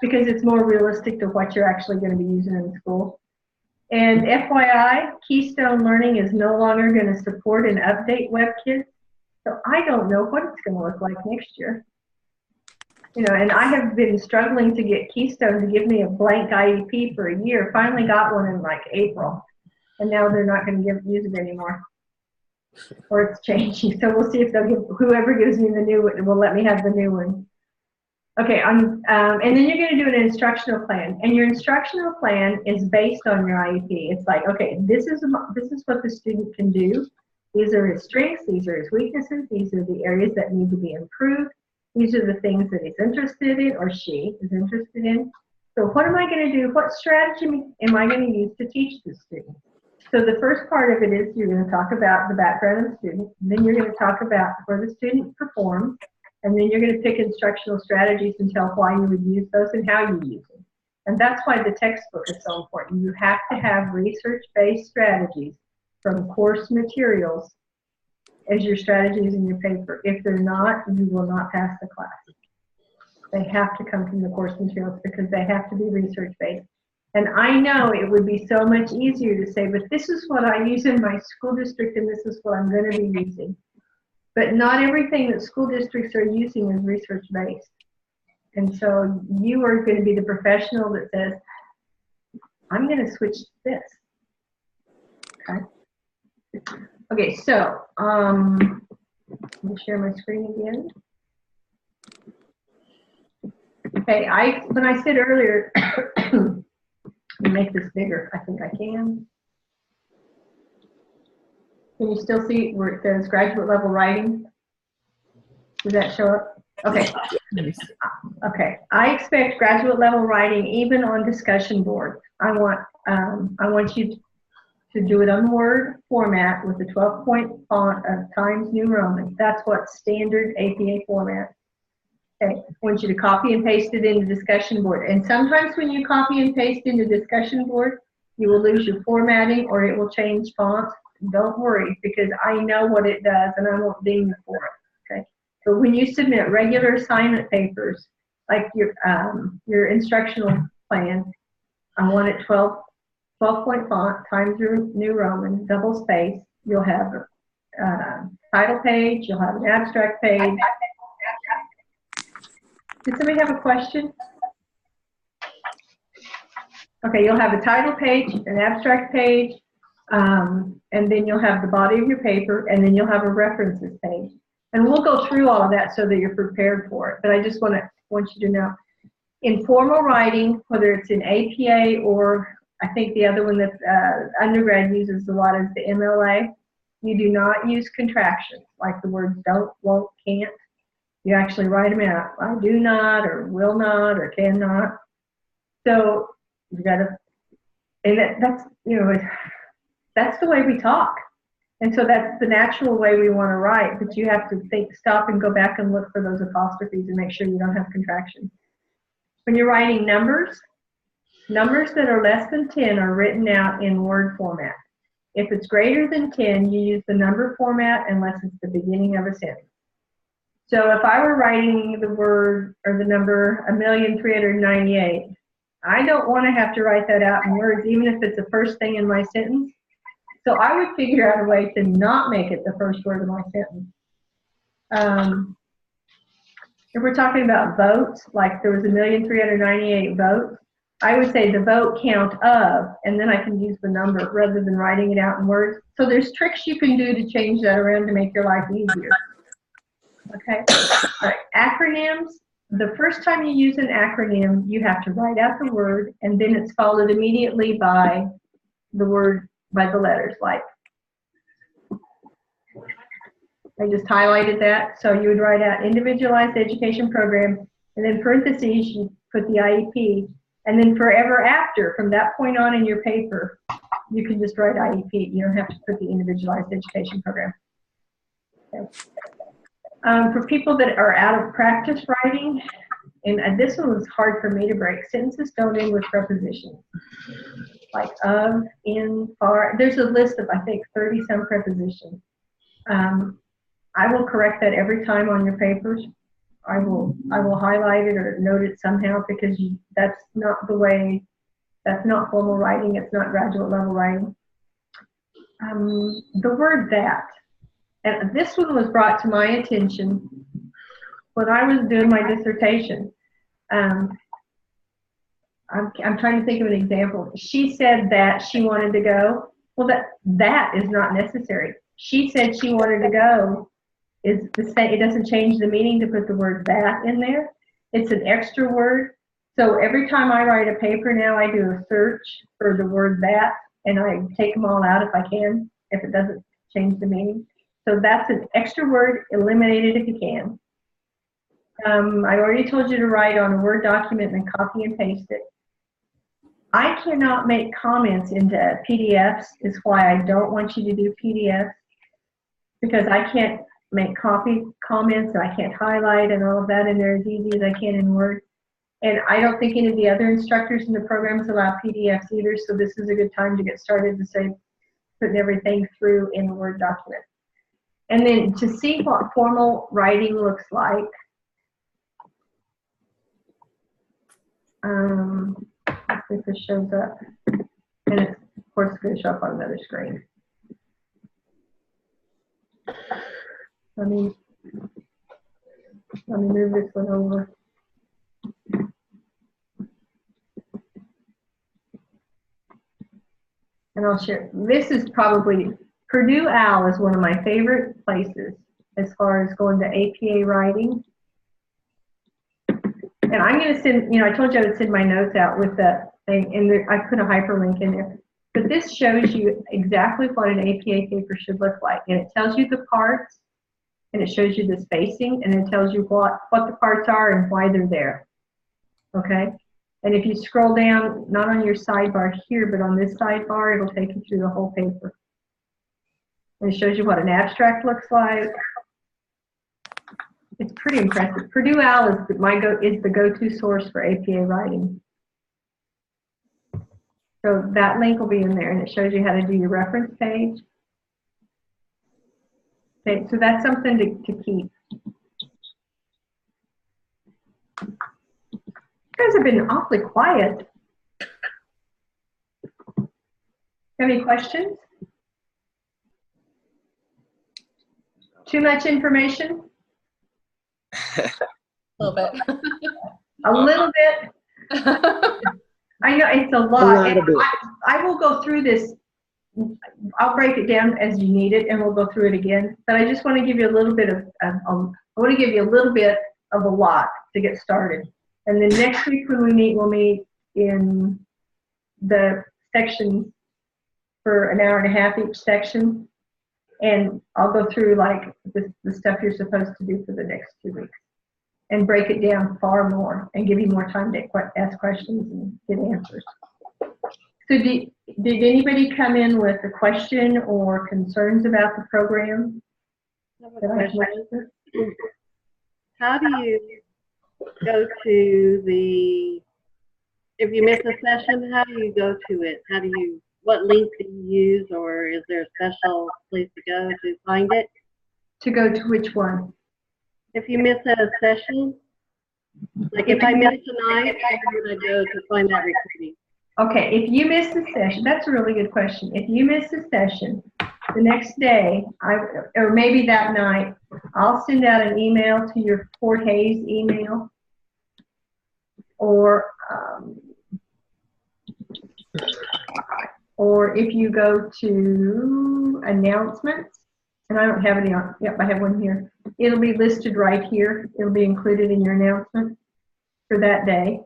because it's more realistic to what you're actually going to be using in school. And FYI, Keystone Learning is no longer going to support and update WebKids. So I don't know what it's going to look like next year. And I have been struggling to get Keystone to give me a blank IEP for a year. Finally got one in like April. And now they're not going to use it anymore. Or it's changing. So we'll see if whoever gives me the new one will let me have the new one. Okay, and then you're going to do an instructional plan, and your instructional plan is based on your IEP. It's like, okay, this is what the student can do. These are his strengths, these are his weaknesses, these are the areas that need to be improved. These are the things that he's interested in, or she is interested in. So what am I going to do? What strategy am I going to use to teach the student? So the first part of it is you're going to talk about the background of the student, and then you're going to talk about where the student performs. And then you're going to pick instructional strategies and tell why you would use those and how you use them. And that's why the textbook is so important. You have to have research-based strategies from course materials as your strategies in your paper. If they're not, you will not pass the class. They have to come from the course materials because they have to be research-based. And I know it would be so much easier to say, but this is what I use in my school district and this is what I'm going to be using. But not everything that school districts are using is research-based. And so you are going to be the professional that says, I'm going to switch to this. Okay. Okay, so let me share my screen again. Okay, when I said earlier, let me make this bigger. I think I can. Can you still see where it says graduate level writing? Does that show up? Okay. Okay. I expect graduate level writing even on discussion board. I want you to do it on Word format with the 12-point font of Times New Roman. That's what standard APA format. Okay. I want you to copy and paste it into discussion board. And sometimes when you copy and paste into discussion board, you will lose your formatting or it will change fonts. Don't worry, because I know what it does and I won't ding you for it. Okay. But when you submit regular assignment papers, like your instructional plan, I want it 12-point font, Times New Roman, double space. You'll have a title page, you'll have an abstract page. Did somebody have a question? Okay, you'll have a title page, an abstract page, and then you'll have the body of your paper, and then you'll have a references page. And we'll go through all of that so that you're prepared for it. But I just want you to know, in formal writing, whether it's in APA or I think the other one that undergrad uses a lot is the MLA, you do not use contractions like the words don't, won't, can't. You actually write them out. I do not, or will not, or cannot. So you got to, and that's, you know, that's the way we talk. And so that's the natural way we want to write, but you have to stop and go back and look for those apostrophes and make sure you don't have contractions. When you're writing numbers that are less than 10 are written out in Word format. If it's greater than 10, you use the number format unless it's the beginning of a sentence. So if I were writing the word or the number 1,398,000, I don't want to have to write that out in words, even if it's the first thing in my sentence. So I would figure out a way to not make it the first word of my sentence. If we're talking about votes, like there was 1,398,000 votes, I would say the vote count of, and then I can use the number rather than writing it out in words. So there's tricks you can do to change that around to make your life easier. Okay. All right. Acronyms. The first time you use an acronym, you have to write out the word, and then it's followed immediately by the word, by the letters. Like, I just highlighted that. So you would write out individualized education program, and then parentheses, you put the IEP, and then forever after, from that point on in your paper, you can just write IEP. You don't have to put the individualized education program. Okay. For people that are out of practice writing, and this one was hard for me to break, sentences don't end with prepositions. Like of, in, far. There's a list of, I think, 30-some prepositions. I will correct that every time on your papers. I will highlight it or note it somehow, because that's not the way, that's not formal writing, it's not graduate level writing. The word that. And this one was brought to my attention when I was doing my dissertation. I'm trying to think of an example. She said that she wanted to go. Well, that is not necessary. She said she wanted to go is the same. It doesn't change the meaning to put the word that in there. It's an extra word. So every time I write a paper now, I do a search for the word that, and I take them all out if I can, if it doesn't change the meaning. So that's an extra word. Eliminate it if you can. I already told you to write on a Word document and then copy and paste it. I cannot make comments into PDFs, is why I don't want you to do PDFs, because I can't make comments and I can't highlight and all of that in there as easy as I can in Word. And I don't think any of the other instructors in the programs allow PDFs either, so this is a good time to get started to say putting everything through in the Word document. And then to see what formal writing looks like, let's if this shows up. And it's, of course, going to show up on another screen. Let me move this one over. And I'll share. This is probably, Purdue OWL is one of my favorite places as far as going to APA writing. And I'm going to send, I told you I would send my notes out with that thing, and I put a hyperlink in there. But this shows you exactly what an APA paper should look like. And it tells you the parts, and it shows you the spacing, and it tells you what the parts are and why they're there. Okay? And if you scroll down, not on your sidebar here, but on this sidebar, it'll take you through the whole paper. And it shows you what an abstract looks like. It's pretty impressive. Purdue OWL is the go-to source for APA writing. So that link will be in there, and it shows you how to do your reference page. Okay, so that's something to keep. You guys have been awfully quiet. Have any questions? Too much information? A little bit. A little bit. I know it's a lot. I will go through this. I'll break it down as you need it, and we'll go through it again. But I just want to give you a little bit of. I want to give you a little bit of a lot to get started. And then next week when we meet, we'll meet in the sections for an hour and a half each section. And I'll go through like the stuff you're supposed to do for the next 2 weeks and break it down far more and give you more time to ask questions and get answers. So did anybody come in with a question or concerns about the program? How do you go to the, if you miss a session, how do you go to it? What link do you use, or is there a special place to go to find it? To go to which one? If you miss a session, like if I miss tonight, where would I go to find that recording? Okay, if you miss the session, that's a really good question. If you miss the session, the next day, or maybe that night, I'll send out an email to your Fort Hays email, or if you go to announcements, and I don't have any on, yep, I have one here. It'll be listed right here. It'll be included in your announcement for that day.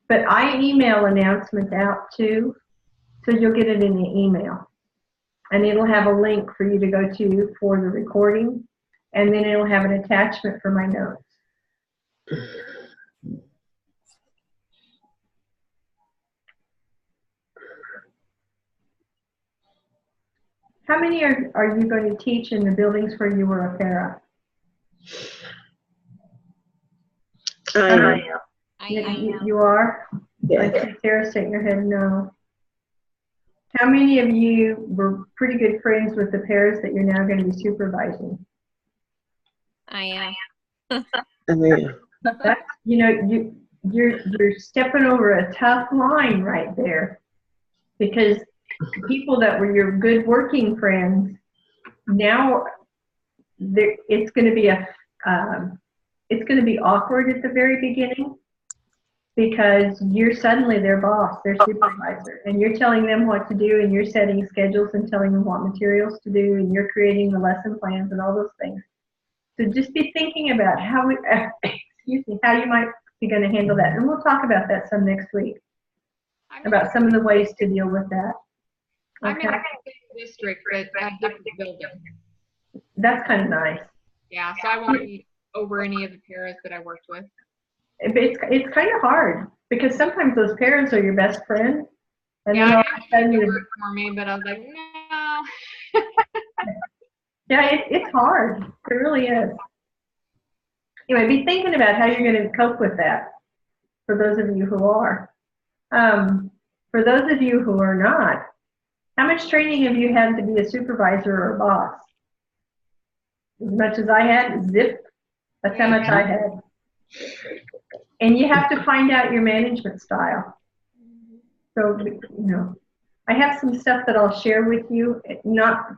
But I email announcements out too, so you'll get it in the email. And it'll have a link for you to go to for the recording, and then it'll have an attachment for my notes. How many are you going to teach in the buildings where you were a para? I am. You are? Yeah. I see Sarah shaking her head no. How many of you were pretty good friends with the paras that you're now going to be supervising? I am. That's, you're stepping over a tough line right there, because people that were your good working friends, now it's going to be awkward at the very beginning, because you're suddenly their boss, their supervisor, and you're telling them what to do, and you're setting schedules and telling them what materials to do, and you're creating the lesson plans and all those things. So just be thinking about how you might be going to handle that, and we'll talk about that some next week, about some of the ways to deal with that. Okay. I'm in the same district, but a different building. That's kind of nice. Yeah, so I won't be over any of the paras that I worked with. It's kind of hard, because sometimes those parents are your best friend, and Yeah, then all I of a sudden didn't work for me, but I was like, no. yeah, it's hard. It really is. Anyway, be thinking about how you're going to cope with that, for those of you who are. For those of you who are not, how much training have you had to be a supervisor or a boss? As much as I had, zip. That's how much I had. And you have to find out your management style. So, I have some stuff that I'll share with you, not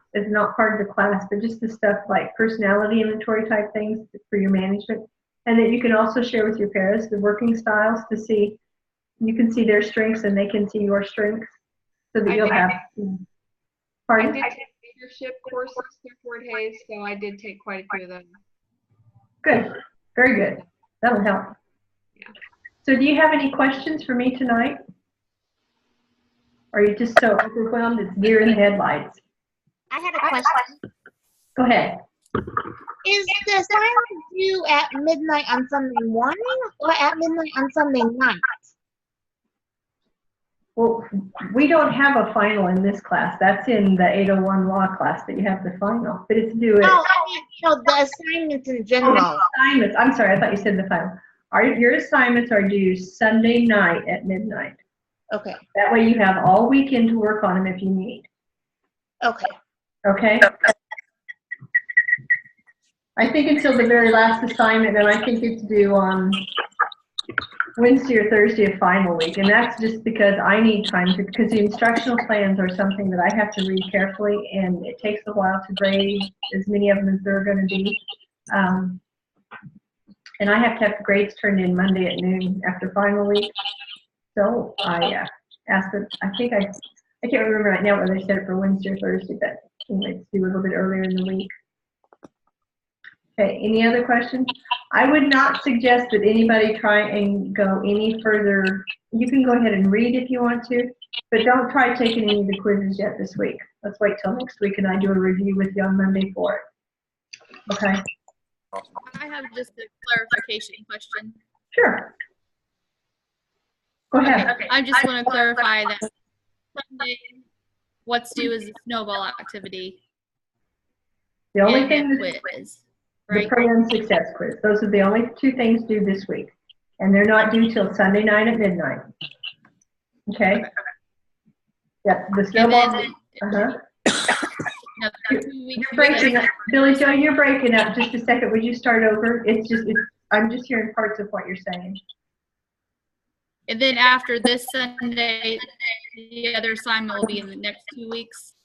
part of the class, but just the stuff like personality inventory type things for your management. And that you can also share with your parents the working styles to see, you can see their strengths and they can see your strengths, so that you'll have. I Pardon? did take leadership courses through Fort Hayes, so I did take quite a few of them. Good. Very good. That'll help. Yeah. So do you have any questions for me tonight? Or are you just so overwhelmed it's deer in the headlights? I had a question. Go ahead. Is the assignment due at midnight on Sunday morning or at midnight on Sunday night? Well, we don't have a final in this class. That's in the 801 law class that you have the final. But it's due at... Oh, I mean, the assignments in general. Assignments. I'm sorry, I thought you said the final. Your assignments are due Sunday night at midnight. Okay. That way you have all weekend to work on them if you need. Okay. Okay? I think until the very last assignment, and I think it's due on Wednesday or Thursday of final week. And that's just because I need time to, because the instructional plans are something that I have to read carefully, and it takes a while to grade as many of them as there are going to be. And I have to have the grades turned in Monday at noon after final week. So I asked them, I can't remember right now whether they said it for Wednesday or Thursday, but anyway, it's due a little bit earlier in the week. Okay, any other questions? I would not suggest that anybody try and go any further. You can go ahead and read if you want to, but don't try taking any of the quizzes yet this week. Let's wait till next week and I do a review with you on Monday for it. Okay? I have just a clarification question. Sure. Go ahead. Okay. I just want to clarify that Sunday, what's due is the snowball activity. The only and thing the is quiz, the right? program success quiz. Those are the only two things due this week. And they're not due till Sunday night at midnight. Okay? Yep, the snowball. You're breaking up. Billy Joe, you're breaking up. Just a second. Would you start over? I'm just hearing parts of what you're saying. And then after this Sunday, the other assignment will be in the next 2 weeks.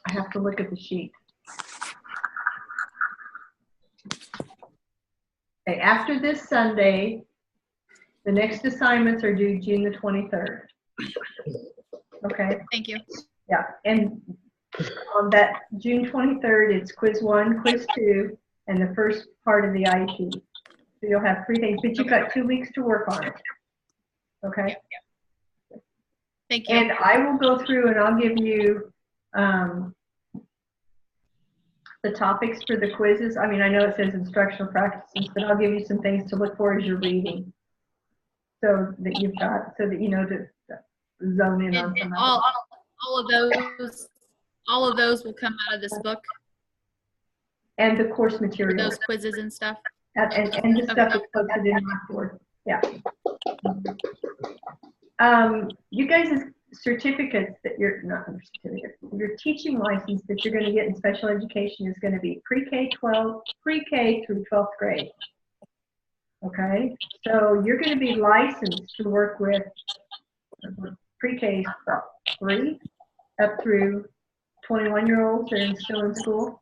I have to look at the sheet. Okay, after this Sunday, the next assignments are due June the 23rd. Okay? Thank you. Yeah, and on that June 23rd, it's quiz 1, quiz 2, and the first part of the IEP. So you'll have 3 things, but you've got 2 weeks to work on it. Okay? Yep. Thank you. And I will go through and I'll give you the topics for the quizzes. I mean, I know it says instructional practices, but I'll give you some things to look for as you're reading, so that you've got, so that you know to zone in on some of it. All of those will come out of this book, And the course materials. those quizzes and stuff. And the stuff that's posted in my board. Yeah. You guys' certificates that you're not certificates, your teaching license that you're going to get in special education is going to be pre-K through 12th grade. Okay, so you're going to be licensed to work with pre-K 3 up through 21-year-olds that are still in school.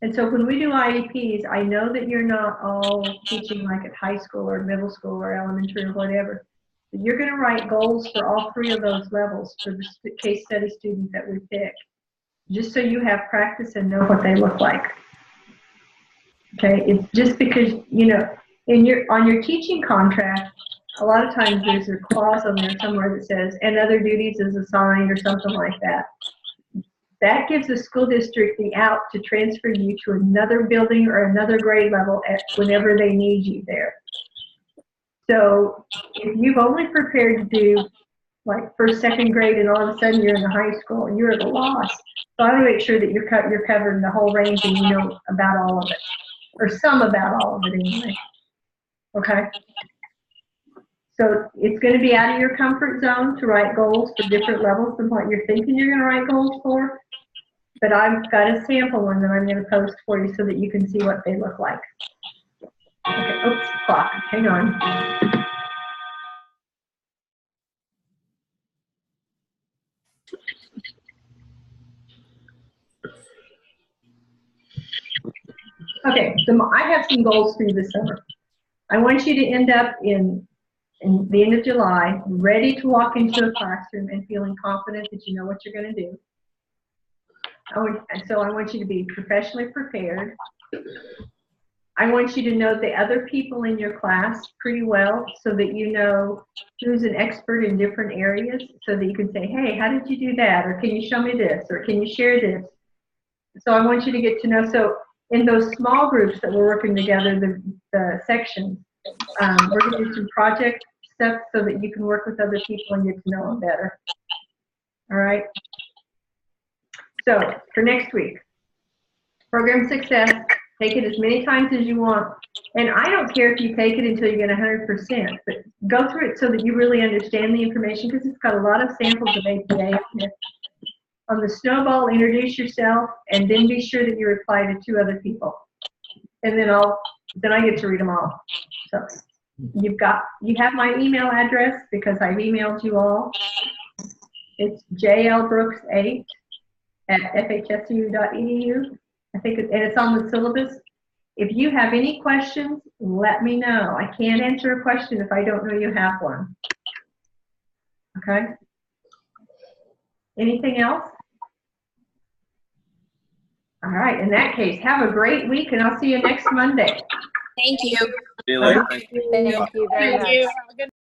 And so when we do IEPs, I know that you're not all teaching like at high school or middle school or elementary or whatever. You're going to write goals for all 3 of those levels for the case study students that we pick, just so you have practice and know what they look like. Okay, it's just because, you know, on your teaching contract, a lot of times there's a clause on there somewhere that says, and other duties is assigned or something like that. That gives the school district the out to transfer you to another building or another grade level whenever they need you there. So if you've only prepared to do like first, second grade, and all of a sudden you're in the high school, you're at a loss. So I want to make sure that you're covering the whole range and you know about all of it, or some about all of it anyway. Okay. So it's going to be out of your comfort zone to write goals for different levels than what you're thinking you're going to write goals for. But I've got a sample one that I'm going to post for you so that you can see what they look like. Okay, oops, clock, hang on. I have some goals for you this summer. I want you to end up in the end of July, ready to walk into a classroom and feeling confident that you know what you're going to do. So I want you to be professionally prepared. I want you to know the other people in your class pretty well so that you know who's an expert in different areas so that you can say, hey, how did you do that? Or can you show me this? Or can you share this? So I want you to get to know. So in those small groups that we're working together, the sections, we're going to do some project stuff so that you can work with other people and get to know them better. All right. So for next week, program success, take it as many times as you want. And I don't care if you take it until you get 100%, but go through it so that you really understand the information because it's got a lot of samples of APA. On the snowball, introduce yourself and then be sure that you reply to 2 other people. And then I get to read them all. So you have my email address because I've emailed you all. It's jlbrooks8@fhsu.edu. I think and it's on the syllabus. If you have any questions, let me know. I can't answer a question if I don't know you have one. Okay? Anything else? All right. In that case, have a great week, and I'll see you next Monday. Thank you. See you later. Uh-huh. Thank you. Thank you very much. Thank you. Have a good